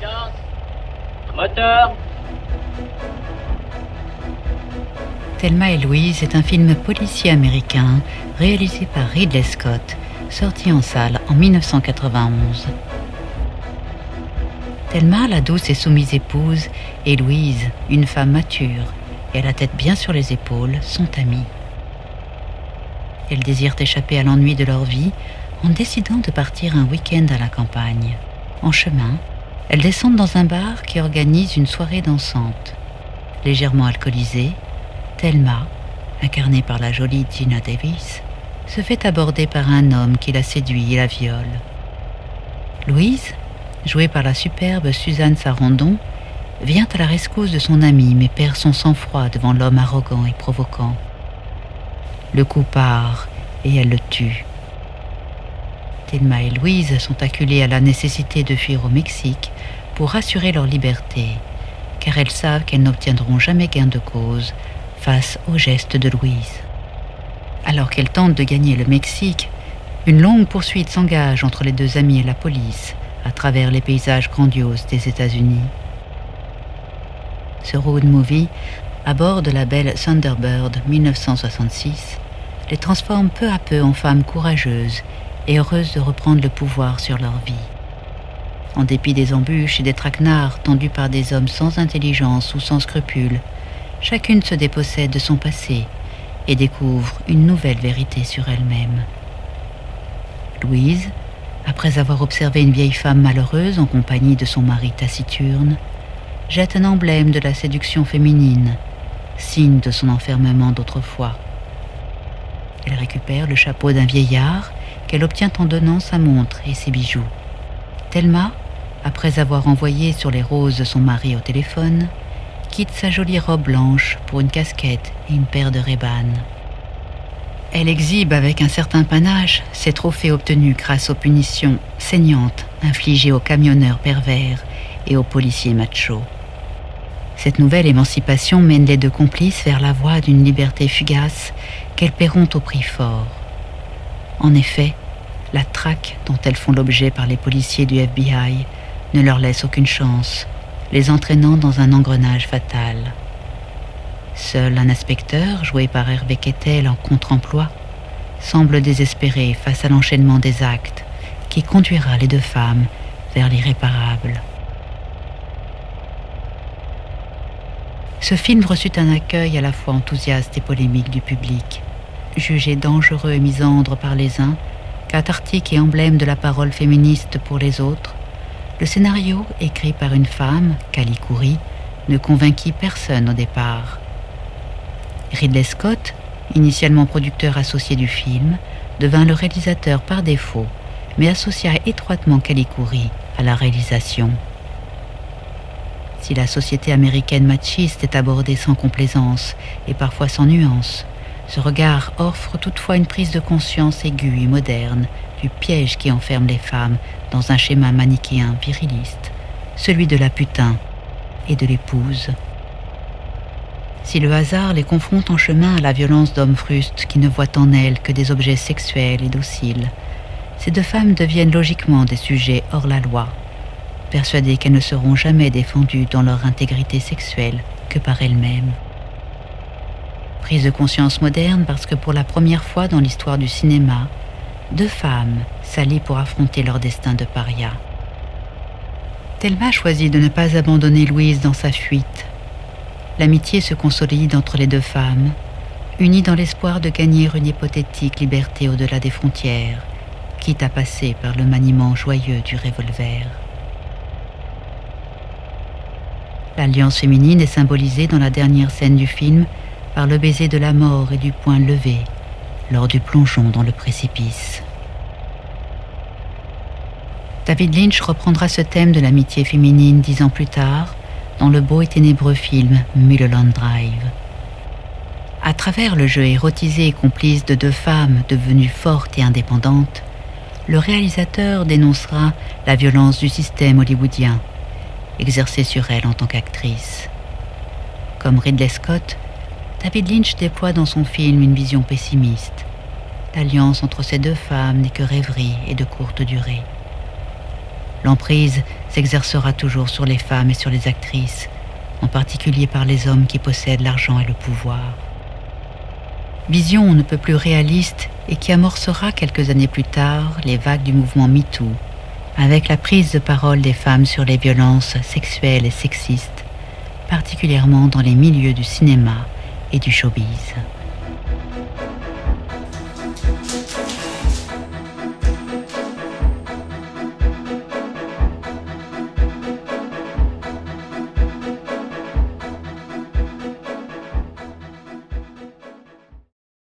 Silence. Moteur. Thelma et Louise est un film policier américain réalisé par Ridley Scott, sorti en salle en 1991. Thelma, la douce et soumise épouse, et Louise, une femme mature et à la tête bien sur les épaules, sont amies. Elles désirent échapper à l'ennui de leur vie en décidant de partir un week-end à la campagne. En chemin, elles descendent dans un bar qui organise une soirée dansante. Légèrement alcoolisée, Thelma, incarnée par la jolie Geena Davis, se fait aborder par un homme qui la séduit et la viole. Louise, jouée par la superbe Suzanne Sarandon, vient à la rescousse de son amie mais perd son sang-froid devant l'homme arrogant et provoquant. Le coup part et elle le tue. Thelma et Louise sont acculées à la nécessité de fuir au Mexique pour assurer leur liberté, car elles savent qu'elles n'obtiendront jamais gain de cause face aux gestes de Louise. Alors qu'elles tentent de gagner le Mexique, une longue poursuite s'engage entre les deux amies et la police à travers les paysages grandioses des États-Unis. Ce road movie, à bord de la belle Thunderbird 1966, les transforme peu à peu en femmes courageuses et heureuses de reprendre le pouvoir sur leur vie. En dépit des embûches et des traquenards tendus par des hommes sans intelligence ou sans scrupules, chacune se dépossède de son passé et découvre une nouvelle vérité sur elle-même. Louise, après avoir observé une vieille femme malheureuse en compagnie de son mari taciturne, jette un emblème de la séduction féminine, signe de son enfermement d'autrefois. Elle récupère le chapeau d'un vieillard qu'elle obtient en donnant sa montre et ses bijoux. Thelma, après avoir envoyé sur les roses son mari au téléphone, quitte sa jolie robe blanche pour une casquette et une paire de Ray-Ban. Elle exhibe avec un certain panache ses trophées obtenus grâce aux punitions saignantes infligées aux camionneurs pervers et aux policiers machos. Cette nouvelle émancipation mène les deux complices vers la voie d'une liberté fugace qu'elles paieront au prix fort. En effet, la traque dont elles font l'objet par les policiers du FBI ne leur laisse aucune chance, les entraînant dans un engrenage fatal. Seul un inspecteur, joué par Hervé Kettel en contre-emploi, semble désespéré face à l'enchaînement des actes qui conduira les deux femmes vers l'irréparable. Ce film reçut un accueil à la fois enthousiaste et polémique du public. Jugé dangereux et misandre par les uns, cathartique et emblème de la parole féministe pour les autres, le scénario, écrit par une femme, Callie Khouri, ne convainquit personne au départ. Ridley Scott, initialement producteur associé du film, devint le réalisateur par défaut, mais associa étroitement Callie Khouri à la réalisation. Si la société américaine machiste est abordée sans complaisance et parfois sans nuance, ce regard offre toutefois une prise de conscience aiguë et moderne du piège qui enferme les femmes dans un schéma manichéen viriliste, celui de la putain et de l'épouse. Si le hasard les confronte en chemin à la violence d'hommes frustes qui ne voient en elles que des objets sexuels et dociles, ces deux femmes deviennent logiquement des sujets hors la loi, persuadées qu'elles ne seront jamais défendues dans leur intégrité sexuelle que par elles-mêmes. Prise de conscience moderne parce que pour la première fois dans l'histoire du cinéma, deux femmes s'allient pour affronter leur destin de paria. Thelma choisit de ne pas abandonner Louise dans sa fuite. L'amitié se consolide entre les deux femmes, unies dans l'espoir de gagner une hypothétique liberté au-delà des frontières, quitte à passer par le maniement joyeux du revolver. L'alliance féminine est symbolisée dans la dernière scène du film par le baiser de la mort et du poing levé lors du plongeon dans le précipice. David Lynch reprendra ce thème de l'amitié féminine 10 ans plus tard dans le beau et ténébreux film Mulholland Drive. À travers le jeu érotisé et complice de deux femmes devenues fortes et indépendantes, le réalisateur dénoncera la violence du système hollywoodien, exercée sur elle en tant qu'actrice. Comme Ridley Scott, David Lynch déploie dans son film une vision pessimiste. L'alliance entre ces deux femmes n'est que rêverie et de courte durée. L'emprise s'exercera toujours sur les femmes et sur les actrices, en particulier par les hommes qui possèdent l'argent et le pouvoir. Vision on ne peut plus réaliste et qui amorcera quelques années plus tard les vagues du mouvement MeToo, avec la prise de parole des femmes sur les violences sexuelles et sexistes, particulièrement dans les milieux du cinéma et du showbiz.